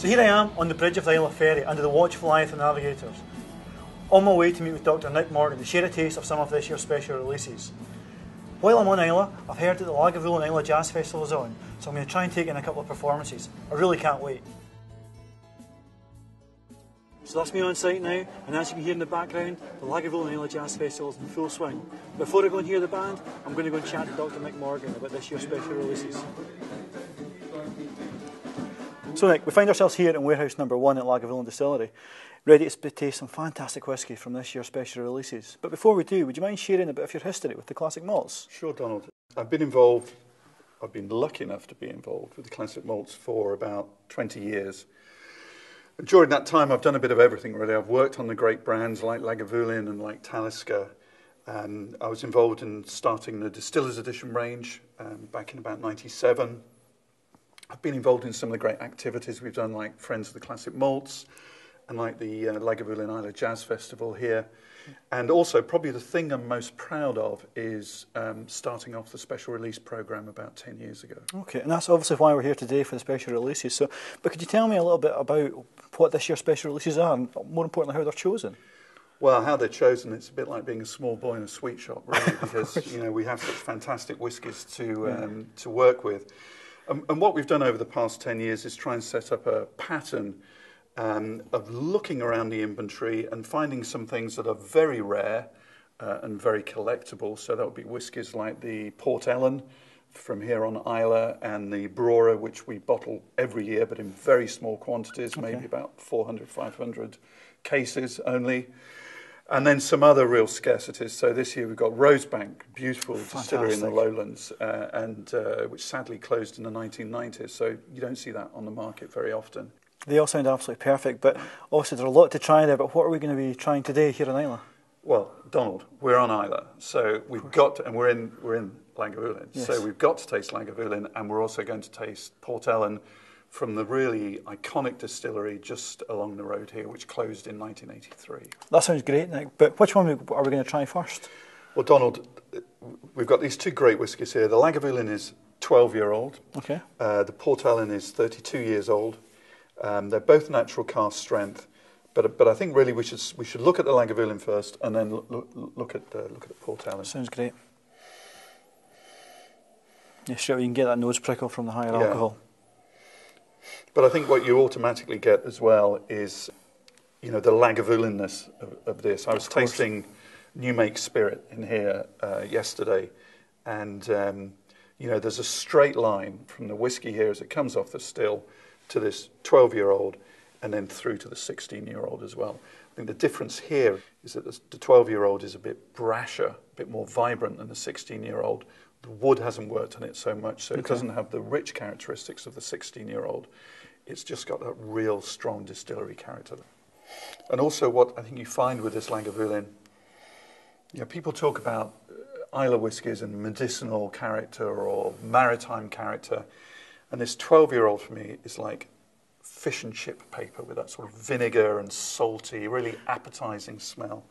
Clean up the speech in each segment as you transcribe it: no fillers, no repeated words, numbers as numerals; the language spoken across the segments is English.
So here I am on the bridge of the Isle of Ferry under the watchful eye of the navigators, on my way to meet with Dr. Nick Morgan to share a taste of some of this year's special releases. While I'm on Isla, I've heard that the Lagavulin Isla Jazz Festival is on, so I'm going to try and take in a couple of performances. I really can't wait. So that's me on site now, and as you can hear in the background, the Lagavulin Isla Jazz Festival is in full swing. Before I go and hear the band, I'm going to go and chat to Dr. Nick Morgan about this year's special releases. So Nick, we find ourselves here in warehouse number 1 at Lagavulin Distillery, ready to taste some fantastic whisky from this year's special releases. But before we do, would you mind sharing a bit of your history with the classic malts? Sure, Donald. I've been lucky enough to be involved with the classic malts for about 20 years. During that time, I've done a bit of everything, really. I've worked on the great brands like Lagavulin and like Talisker. I was involved in starting the Distillers Edition range back in about 97. I've been involved in some of the great activities we've done, like Friends of the Classic Malts, and like the Lagavulin Isla Jazz Festival here. And also, probably the thing I'm most proud of is starting off the special release program about 10 years ago. Okay, and that's obviously why we're here today for the special releases. So, but could you tell me a little bit about what this year's special releases are, and more importantly, how they're chosen? Well, how they're chosen, it's a bit like being a small boy in a sweet shop, really, because we have such fantastic whiskies to work with. And what we've done over the past 10 years is try and set up a pattern of looking around the inventory and finding some things that are very rare and very collectible. So that would be whiskies like the Port Ellen from here on Isla, and the Brora, which we bottle every year, but in very small quantities, maybe about 400, 500 cases only. And then some other real scarcities. So this year we've got Rosebank, beautiful distillery in the Lowlands, which sadly closed in the 1990s. So you don't see that on the market very often. They all sound absolutely perfect, but obviously there's a lot to try there. But what are we going to be trying today here on Isla? Well, Donald, we're on Isla, so we've got to, and we're in Lagavulin. Yes. So we've got to taste Lagavulin, and we're also going to taste Port Ellen from the really iconic distillery just along the road here, which closed in 1983. That sounds great, Nick. But which one are we going to try first? Well, Donald, we've got these two great whiskies here. The Lagavulin is 12-year-old. Okay. The Port Ellen is 32 years old. They're both natural cask strength, but I think really we should look at the Lagavulin first, and then look at the Port Ellen. Sounds great. Yeah, sure. You can get that nose prickle from the higher alcohol. But I think what you automatically get as well is, the Lagavulinness of this. I was tasting new make spirit in here yesterday, and there's a straight line from the whiskey here as it comes off the still to this 12-year-old, and then through to the 16-year-old as well. I think the difference here is that the 12-year-old is a bit brasher, a bit more vibrant than the 16-year-old. The wood hasn't worked on it so much, so it doesn't have the rich characteristics of the 16-year-old. It's just got that real strong distillery character. And also what I think you find with this Lagavulin, people talk about Isla whiskies and medicinal character or maritime character, and this 12-year-old for me is like fish and chip paper with that sort of vinegar and salty, really appetizing smell.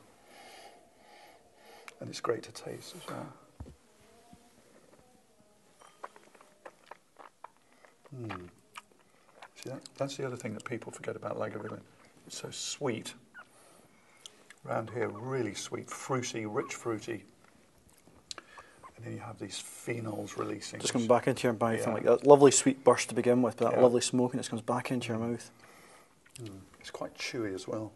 And it's great to taste as well. See, that's the other thing that people forget about Lagavulin. It's so sweet. Around here, really sweet, fruity, rich fruity. And then you have these phenols releasing. Just comes back into your mouth, like that lovely sweet burst to begin with, but that lovely smoke, and it comes back into your mouth. It's quite chewy as well.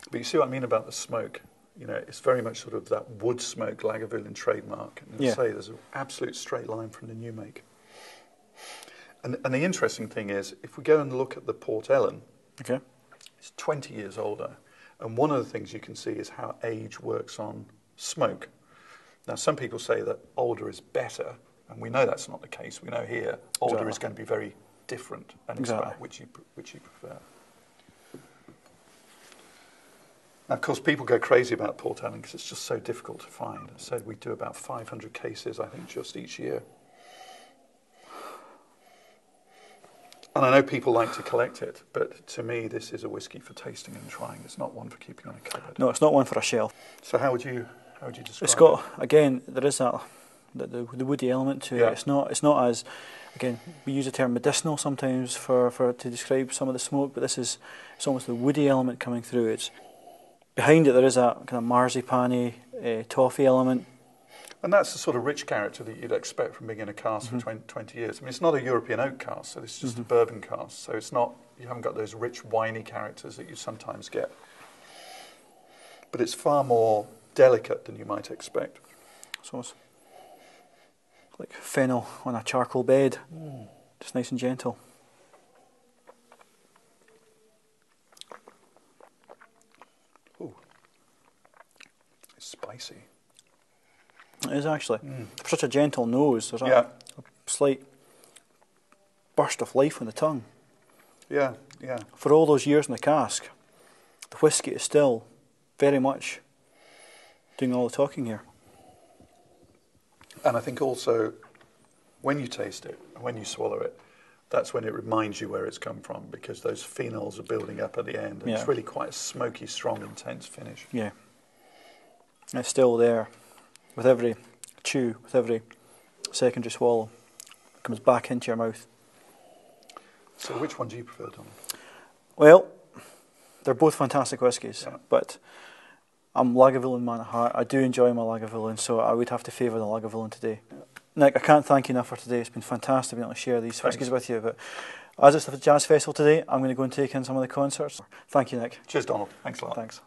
But you see what I mean about the smoke? It's very much sort of that wood smoke Lagavulin trademark. And say there's an absolute straight line from the new make. And the interesting thing is, if we go and look at the Port Ellen, it's 20 years older. And one of the things you can see is how age works on smoke. Now, some people say that older is better, and we know that's not the case. We know here older is going to be very different, and it's about which you prefer. Now, of course, people go crazy about Port Ellen because it's just so difficult to find. I said we do about 500 cases, I think, just each year. And I know people like to collect it, but to me, this is a whiskey for tasting and trying. It's not one for keeping on a cupboard. No, it's not one for a shelf. So how would you describe it? It's got, again, there is that the woody element to it. It's not as again, we use the term medicinal sometimes to describe some of the smoke, but it's almost the woody element coming through. It's behind it there is a kind of marzipan-y, toffee element. And that's the sort of rich character that you'd expect from being in a cask for 20 years. I mean, it's not a European oak cask, so this is just a bourbon cask. So it's not, you haven't got those rich, winey characters that you sometimes get. But it's far more delicate than you might expect. So it's like fennel on a charcoal bed, just nice and gentle. Ooh, it's spicy. It is actually. For such a gentle nose, there's Yeah. a slight burst of life on the tongue. Yeah, yeah. For all those years in the cask, the whisky is still very much doing all the talking here. And I think also, when you taste it, when you swallow it, that's when it reminds you where it's come from, because those phenols are building up at the end. And it's really quite a smoky, strong, intense finish. Yeah. It's still there. With every chew, with every secondary swallow, it comes back into your mouth. So which one do you prefer, Tom? Well, they're both fantastic whiskies, Yeah. but I'm Lagavulin man at heart. I do enjoy my Lagavulin, so I would have to favour the Lagavulin today. Nick, I can't thank you enough for today. It's been fantastic being able to share these whiskies with you. But as it's the Jazz Festival today, I'm going to go and take in some of the concerts. Thank you, Nick. Cheers, Donald. Thanks a lot. Thanks.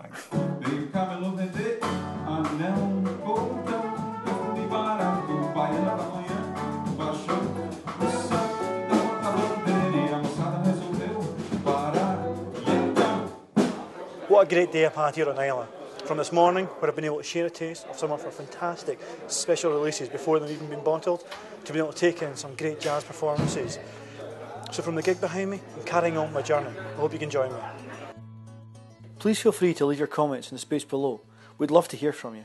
What a great day I've had here on Islay. From this morning, where I've been able to share a taste of some of our fantastic special releases before they've even been bottled, to be able to take in some great jazz performances. So from the gig behind me, I'm carrying on my journey. I hope you can join me. Please feel free to leave your comments in the space below. We'd love to hear from you.